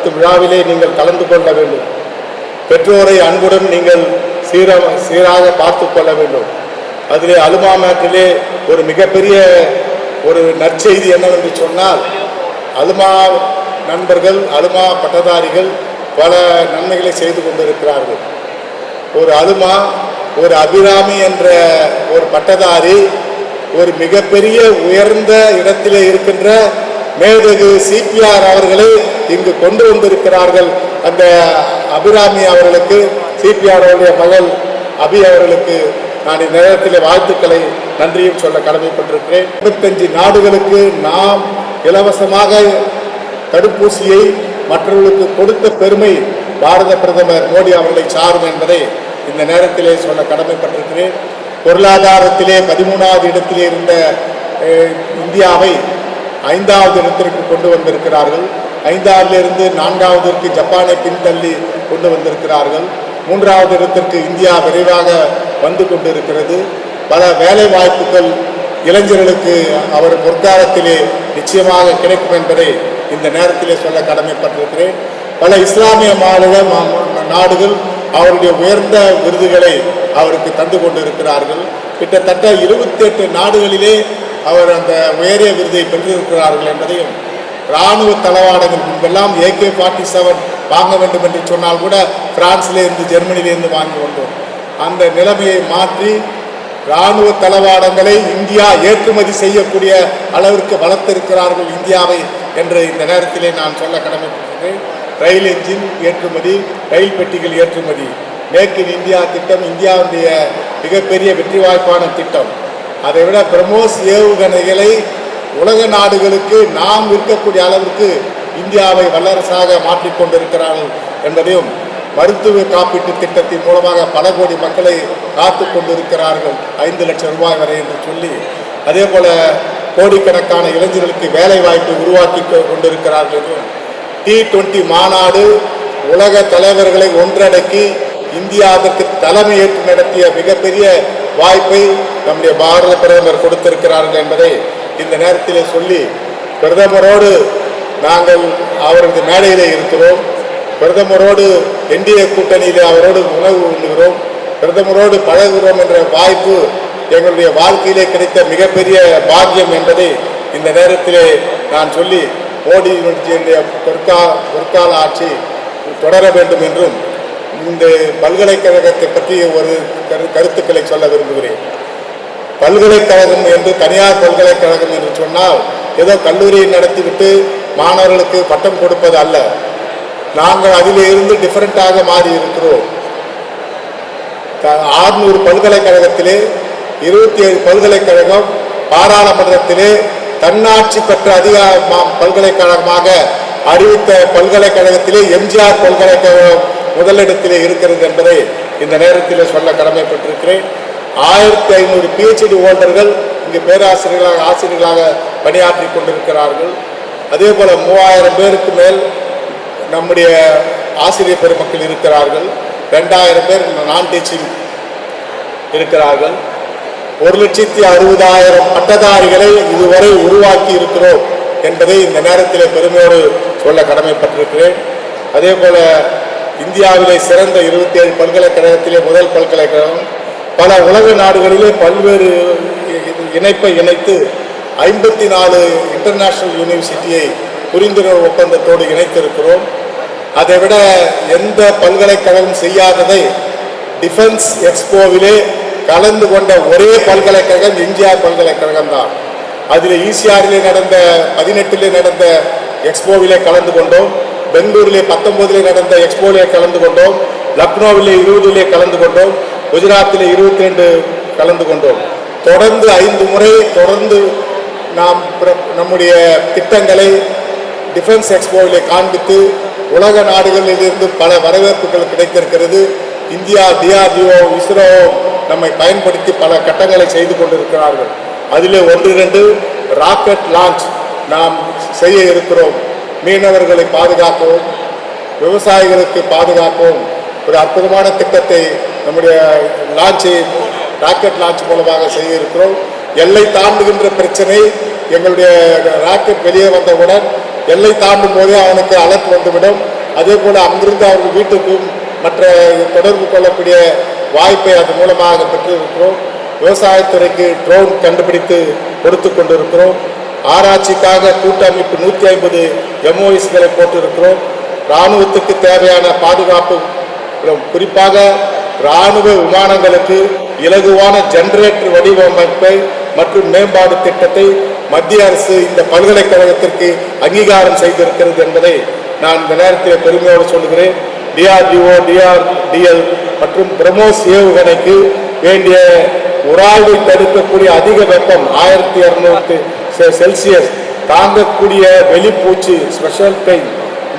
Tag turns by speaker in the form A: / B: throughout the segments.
A: நடத்தும் விழாவிலே நீங்கள் கலந்து கொள்ள வேண்டும். பெற்றோரை அன்புடன் நீங்கள் சீராக பார்த்து கொள்ள வேண்டும். அதிலே அலுமா மேட்டிலே ஒரு மிகப்பெரிய ஒரு நற்செய்தி என்னவென்று சொன்னால், அலுமா நண்பர்கள், அலுமா பட்டதாரிகள் பல நன்மைகளை செய்து கொண்டிருக்கிறார்கள். ஒரு அலுமா, ஒரு அபிராமி என்ற ஒரு பட்டதாரி ஒரு மிகப்பெரிய உயர்ந்த இடத்திலே இருக்கின்ற மேதகு சிபிஆர் அவர்களை இங்கு கொண்டு வந்திருக்கிறார்கள். அந்த அபிராமி அவர்களுக்கு, சிபிஆர் அவருடைய மகள் அபி அவர்களுக்கு நான் இந்த நேரத்தில் வாழ்த்துக்களை நன்றியும் சொல்ல கடமைப்பட்டிருக்கிறேன். 25 நாடுகளுக்கு நாம் இலவசமாக தடுப்பூசியை மற்றவர்களுக்கு கொடுத்த பெருமை பாரத பிரதமர் மோடி அவர்களை சாரும் என்பதை இந்த நேரத்திலே சொல்ல கடமைப்பட்டிருக்கிறேன். பொருளாதாரத்திலே 13வது இடத்திலே இருந்த இந்தியாவை 5வது இடத்திற்கு கொண்டு வந்திருக்கிறார்கள். 5வதிலிருந்து 4வதற்கு ஜப்பானை பின்தள்ளி கொண்டு வந்திருக்கிறார்கள். 3வது இடத்திற்கு இந்தியா விரைவாக வந்து கொண்டிருக்கிறது. பல வேலை வாய்ப்புகள் இளைஞர்களுக்கு அவர் பொற்காலத்திலே நிச்சயமாக கிடைக்கும் என்பதை இந்த நேரத்திலே சொல்ல கடமைப்பட்டிருக்கிறேன். பல இஸ்லாமிய நாடுகள் அவருடைய உயர்ந்த விருதுகளை அவருக்கு தந்து கொண்டிருக்கிறார்கள். கிட்டத்தட்ட 28 நாடுகளிலே அவர் அந்த உயரிய விருதை பெற்றிருக்கிறார்கள் என்பதையும், இராணுவ தளவாடங்கள் முன்பெல்லாம் AK-47 வாங்க வேண்டும் என்று சொன்னால் கூட பிரான்சிலிருந்து ஜெர்மனியிலிருந்து வாங்கி வந்தோம். அந்த நிலைமையை மாற்றி இராணுவ தளவாடங்களை இந்தியா ஏற்றுமதி செய்யக்கூடிய அளவிற்கு வளர்த்திருக்கிறார்கள் இந்தியாவை என்று இந்த நேரத்திலே நான் சொல்ல கடமைப்பட்டிருக்கிறேன். ரயில் என்ஜின் ஏற்றுமதி, ரயில் பெட்டிகள் ஏற்றுமதி, மேக் இன் இந்தியா திட்டம் இந்தியாவுடைய மிகப்பெரிய வெற்றி வாய்ப்பான திட்டம். அதைவிட பிரம்மோஸ் ஏவுகணைகளை உலக நாடுகளுக்கு நாம் விற்கக்கூடிய அளவிற்கு இந்தியாவை வல்லரசாக மாற்றிக்கொண்டிருக்கிறார்கள் என்பதையும், மருத்துவ காப்பீட்டு திட்டத்தின் மூலமாக பல கோடி மக்களை காத்து கொண்டிருக்கிறார்கள் 5 லட்சம் ரூபாய் வரை என்று சொல்லி, அதே போல கோடிக்கணக்கான இளைஞர்களுக்கு வேலை வாய்ப்பை உருவாக்கி கொண்டிருக்கிறார்கள் என்றும், T20 மாநாடு உலக தலைவர்களை ஒன்றடக்கி இந்தியா அதற்கு தலைமையேற்று நடத்திய மிகப்பெரிய வாய்ப்பை நம்முடைய பாரத பிரதமர் கொடுத்திருக்கிறார்கள் என்பதை இந்த நேரத்திலே சொல்லி, பிரதமரோடு நாங்கள் அவரது மேடையிலே இருக்கிறோம். பிரதமரோடு NDA கூட்டணியிலே அவரோடு உணவு உண்ணுகிறோம், பிரதமரோடு பழகுகிறோம் என்ற வாய்ப்பு எங்களுடைய வாழ்க்கையிலே கிடைத்த மிகப்பெரிய பாக்கியம் என்பதை இந்த நேரத்திலே நான் சொல்லி, மோடியினுடைய பொற்கால ஆட்சி தொடர வேண்டும் என்றும் இந்த பல்கலைக்கழகத்தை பற்றி ஒரு கருத்துக்களை சொல்ல விரும்புகிறேன். பல்கலைக்கழகம் என்று, தனியார் பல்கலைக்கழகம் என்று சொன்னால் ஏதோ கல்லூரியை நடத்திவிட்டு மாணவர்களுக்கு பட்டம் கொடுப்பது அல்ல. நாங்கள் அதிலே இருந்து டிஃபரெண்டாக மாறி இருக்கிறோம். 600 பல்கலைக்கழகத்திலே 27 பல்கலைக்கழகம் பாராளுமன்றத்திலே தன்னாட்சி பெற்ற பல்கலைக்கழகமாக அறிவித்த பல்கலைக்கழகத்திலே எம்ஜிஆர் பல்கலைக்கழகம் முதலிடத்திலே இருக்கிறது என்பதை இந்த நேரத்தில் சொல்ல கடமைப்பட்டிருக்கிறேன். 1500 PhD ஹோல்டர்கள் இங்கு பேராசிரியர்களாக, ஆசிரியர்களாக பணியாற்றி கொண்டிருக்கிறார்கள். அதே போல 3000 பேருக்கு மேல் நம்முடைய ஆசிரியர் பெருமக்கள் இருக்கிறார்கள். 2000 பேர் நான் டீச்சிங் இருக்கிறார்கள். 1,60,000 பட்டதாரிகளை இதுவரை உருவாக்கி இருக்கிறோம் என்பதை இந்த நேரத்தில் பெருமையோடு சொல்ல கடமைப்பட்டிருக்கிறேன். அதே போல இந்தியாவிலே சிறந்த 27 பல்கலைக்கழகத்திலே முதல் பல்கலைக்கழகம். பல உலக நாடுகளிலே பல்வேறு இணைப்பை இணைத்து 54 இன்டர்நேஷனல் யூனிவர்சிட்டியை புரிந்துணர்வு ஒப்பந்தத்தோடு இணைத்திருக்கிறோம். அதைவிட எந்த பல்கலைக்கழகம் செய்யாததை டிஃபென்ஸ் எக்ஸ்போவிலே கலந்து கொண்ட ஒரே பல்கலைக்கழகம் எம்ஜிஆர் பல்கலைக்கழகம் தான். அதில் ஈசிஆரிலே நடந்த 18 நடந்த எக்ஸ்போவிலே கலந்து கொண்டோம். பெங்களூரிலே 19 நடந்த எக்ஸ்போவிலே கலந்து கொண்டோம். லக்னோவிலே 20 கலந்து கொண்டோம். குஜராத்திலே 22 கலந்து கொண்டோம். தொடர்ந்து 5 முறை தொடர்ந்து நாம் நம்முடைய திட்டங்களை டிஃபென்ஸ் எக்ஸ்போவிலே காண்பித்து உலக நாடுகளிலிருந்து பல வரவேற்புகள் கிடைத்திருக்கிறது. இந்தியா, DRDO, இஸ்ரோ நம்மை பயன்படுத்தி பல கட்டங்களை செய்து கொண்டிருக்கிறார்கள். அதிலே 1-2 ராக்கெட் லான்ச் நாம் செய்ய இருக்கிறோம். மீனவர்களை பாதுகாக்கவும், விவசாயிகளுக்கு பாதுகாக்கவும் ஒரு அற்புதமான திட்டத்தை நம்முடைய ராக்கெட் லான்ச் மூலமாக செய்ய இருக்கிறோம். எல்லை தாண்டுகின்ற பிரச்சனை, எங்களுடைய ராக்கெட் வெளியே வந்தவுடன் எல்லை தாண்டும் போதே அவனுக்கு அலர்ட் வந்துவிடும். அதே போல் அங்கிருந்து அவர்கள் வீட்டுக்கும் மற்ற தொடர்பு கொள்ளக்கூடிய வாய்ப்பை அது மூலமாக பெற்றிருக்கிறோம். விவசாயத்துறைக்கு ட்ரோன் கண்டுபிடித்து கொடுத்து கொண்டிருக்கிறோம். ஆராய்ச்சிக்காக கூட்டமைப்பு 150 MOUஸ்களை போட்டிருக்கிறோம். இராணுவத்துக்கு தேவையான பாதுகாப்பு, குறிப்பாக இராணுவ விமானங்களுக்கு இலகுவான ஜெனரேட்டர் வடிவமைப்பை மற்றும் மேம்பாடு திட்டத்தை மத்திய அரசு இந்த பல்கலைக்கழகத்திற்கு அங்கீகாரம் செய்திருக்கிறது என்பதை நான் இந்த நேரத்தில் பெருமையோடு சொல்கிறேன். DRDO, DRDL மற்றும் பிரம்மோஸ் ஏவுகணைக்கு வேண்டிய உராய்வை தடுக்கக்கூடிய அதிக வெப்பம் 1200 செல்சியஸ் தாங்கக்கூடிய வெளிப்பூச்சி ஸ்பெஷல் பெயிண்ட்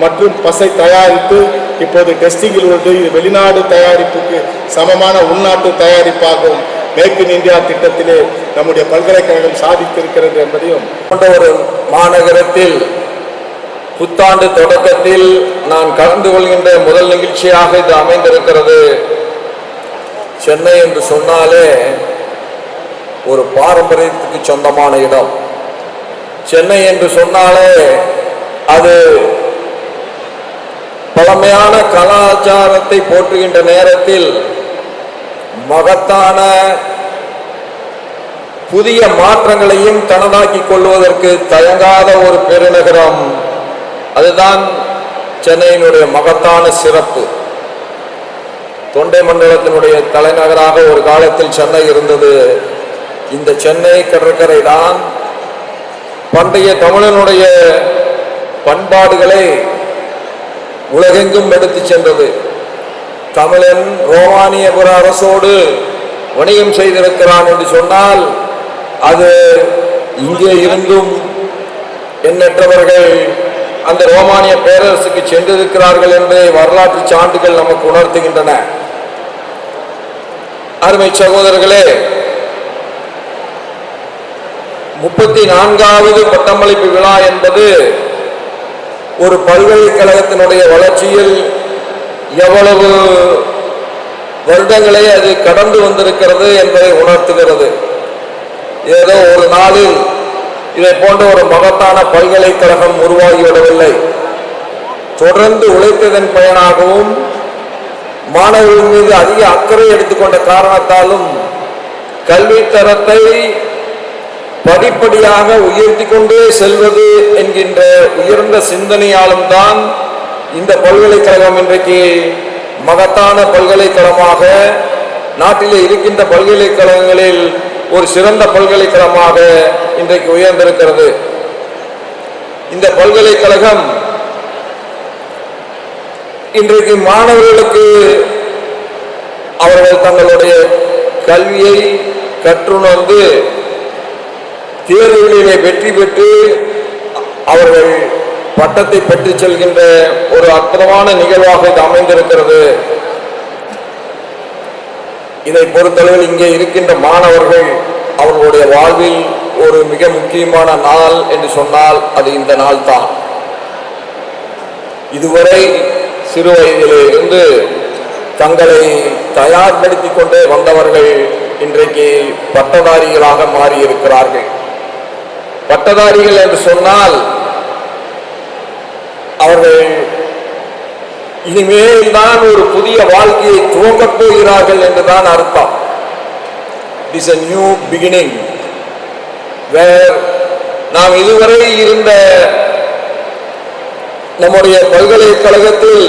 A: மற்றும் பசை தயாரித்து இப்போது டெஸ்டிங்கில் உள்ளது. இது வெளிநாடு தயாரிப்புக்கு சமமான உள்நாட்டு தயாரிப்பாகும் மேக் இன் இந்தியா திட்டத்திலே நம்முடைய பல்கலைக்கழகம் சாதித்திருக்கிறது என்பதையும்
B: ஒரு மாநகரத்தில் புத்தாண்டு தொடக்கத்தில் நான் கலந்து கொள்கின்ற முதல் நிகழ்ச்சியாக இது அமைந்திருக்கிறது. சென்னை என்று சொன்னாலே ஒரு பாரம்பரியத்துக்கு சொந்தமான இடம். சென்னை என்று சொன்னாலே அது பழமையான கலாச்சாரத்தை போற்றுகின்ற நேரத்தில் மகத்தான புதிய மாற்றங்களையும் தனதாக்கிக் கொள்வதற்கு தயங்காத ஒரு பெருநகரம். அதுதான் சென்னையினுடைய மகத்தான சிறப்பு. தொண்டை மண்டலத்தினுடைய தலைநகராக ஒரு காலத்தில் சென்னை இருந்தது. இந்த சென்னை கடற்கரை தான் பண்டைய தமிழனுடைய பண்பாடுகளை உலகெங்கும் எடுத்து சென்றது. தமிழன் ரோமானியபுர அரசோடு வணிகம் செய்திருக்கிறான் என்று சொன்னால் அது இங்கே இருந்தும் எண்ணற்றவர்கள் அந்த ரோமானிய பேரரசுக்கு சென்றிருக்கிறார்கள் என்பதை வரலாற்று சான்றுகள் நமக்கு உணர்த்துகின்றன. அருமை சகோதரர்களே, 34வது பட்டமளிப்பு விழா என்பது ஒரு பல்கலைக்கழகத்தினுடைய வளர்ச்சியில் எவ்வளவு வருடங்களை அது கடந்து வந்திருக்கிறது என்பதை உணர்த்துகிறது. ஏதோ ஒரு நாளில் இதை போன்ற ஒரு மகத்தான பல்கலைக்கழகம் உருவாகிவிடவில்லை. தொடர்ந்து உழைத்ததன் பயனாகவும் மாணவர்கள் மீது அதிக அக்கறை எடுத்துக்கொண்ட காரணத்தாலும் கல்வி தரத்தை படிப்படியாக உயர்த்தி கொண்டே செல்வது என்கின்ற உயர்ந்த சிந்தனையாலும் தான் இந்த பல்கலைக்கழகம் இன்றைக்கு மகத்தான பல்கலைக்கழகமாக நாட்டிலே இருக்கின்ற பல்கலைக்கழகங்களில் ஒரு சிறந்த பல்கலைக்கழகமாக இன்றைக்கு உயர்ந்திருக்கிறது. இந்த பல்கலைக்கழகம் இன்றைக்கு மாணவர்களுக்கு அவர்கள் தங்களுடைய கல்வியை கற்றுணர்ந்து தேர்வுகளிலே வெற்றி பெற்று அவர்கள் பட்டத்தை பெற்று செல்கின்ற ஒரு அற்புதமான நிகழ்வாக இது அமைந்திருக்கிறது. இதை பொறுத்தளவில் இங்கே இருக்கின்ற மாணவர்கள் அவர்களுடைய வாழ்வில் ஒரு மிக முக்கியமான நாள் என்று சொன்னால் அது இந்த நாள் தான். இதுவரை சிறு வயதிலே இருந்து தங்களை தயார்படுத்திக் கொண்டே வந்தவர்கள் இன்றைக்கு பட்டதாரிகளாக மாறியிருக்கிறார்கள். பட்டதாரிகள் என்று சொன்னால் அவர்கள் இனிமேல் தான் ஒரு புதிய வாழ்க்கையை துவங்கப் போகிறார்கள் என்றுதான் அர்த்தம். It is a new beginning where நாம் இதுவரை இருந்த நம்முடைய பல்கலைக்கழகத்தில்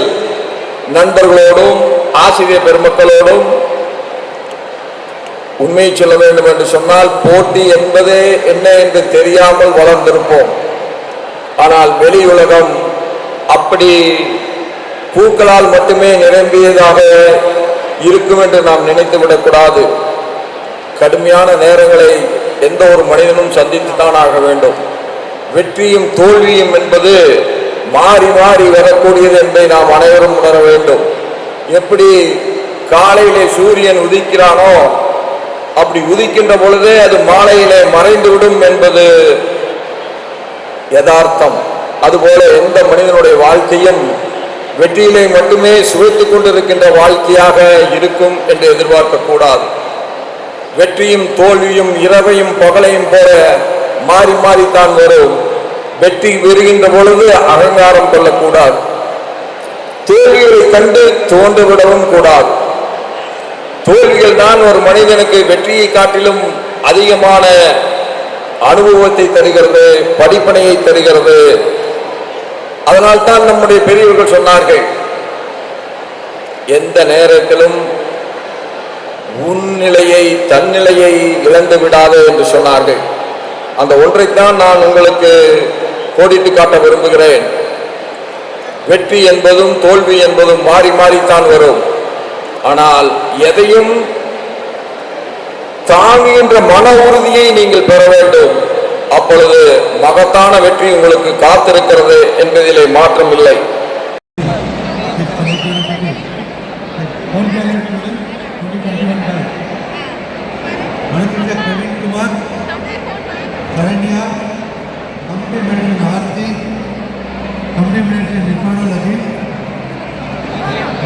B: நண்பர்களோடும் ஆசிரியர் பெருமக்களோடும் உண்மை சொல்ல வேண்டும் என்று சொன்னால் போட்டி என்பதே என்ன என்று தெரியாமல் வளர்ந்திருப்போம். ஆனால் வெளி உலகம் அப்படி பூக்களால் மட்டுமே நிரம்பியதாக இருக்கும் என்று நாம் நினைத்து விடக்கூடாது. கடுமையான நேரங்களை எந்த ஒரு மனிதனும் சந்தித்துத்தான் ஆக வேண்டும். வெற்றியும் தோல்வியும் என்பது மாறி மாறி வரக்கூடியது என்பதை நாம் அனைவரும் உணர வேண்டும். எப்படி காலையிலே சூரியன் உதிக்கிறானோ அப்படி உதிக்கின்ற பொழுதே அது மாலையிலே மறைந்துவிடும் என்பது யதார்த்தம். அதுபோல எந்த மனிதனுடைய வாழ்க்கையும் வெற்றியிலே மட்டுமே சுவைத்துக் கொண்டிருக்கின்ற வாழ்க்கையாக இருக்கும் என்று எதிர்பார்க்க கூடாது. வெற்றியும் தோல்வியும் இரவையும் பகலையும் போல மாறி மாறித்தான் வரும். வெற்றி பெறுகின்ற பொழுது அகங்காரம் கொள்ளக்கூடாது. தோல்விகளை கண்டு துவண்டு விடவும் கூடாது. தோல்விகள் தான் ஒரு மனிதனுக்கு வெற்றியை காட்டிலும் அதிகமான அனுபவத்தை தருகிறது, படிப்பனையை தருகிறது. அதனால் தான் நம்முடைய பெரியவர்கள் சொன்னார்கள், எந்த நேரத்திலும் உன் நிலையை தன்னிலையை இழந்து விடாதே என்று சொன்னார்கள். அந்த ஒன்றைத்தான் நான் உங்களுக்கு கோடிட்டு காட்ட விரும்புகிறேன். வெற்றி என்பதும் தோல்வி என்பதும் மாறி மாறித்தான் வரும். ஆனால் எதையும் தாங்குகின்ற மன உறுதியை நீங்கள் பெற வேண்டும். அப்பொழுது மகத்தான வெற்றி உங்களுக்கு காத்திருக்கிறது என்பதிலே மாற்றம் இல்லை.
C: Karanya, complementary in Aarti, complementary in Nephrology,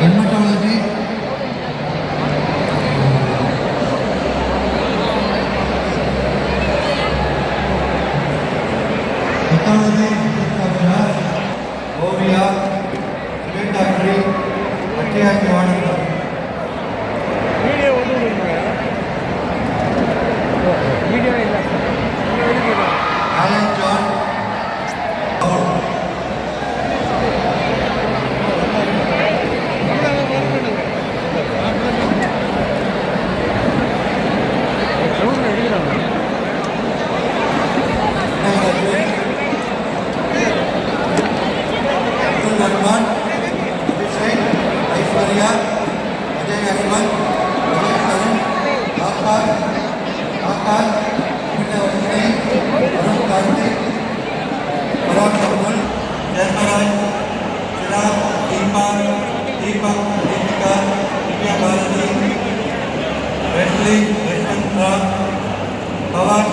C: Rheumatology, Pathology, Ovia, Cement Factory, Atiyaki Vadanam. Alan John Abdul Rahman, Abhishek, Aishwarya, Ajay Ashwan, Ajay Saran, Akash, Amita Vasni, Arun Karthik, Parag Sambul, Jaimaraj, Chirag, Deepak, Deepika, Divya Bharati, Wesley, Yashwant Ram, Pawan,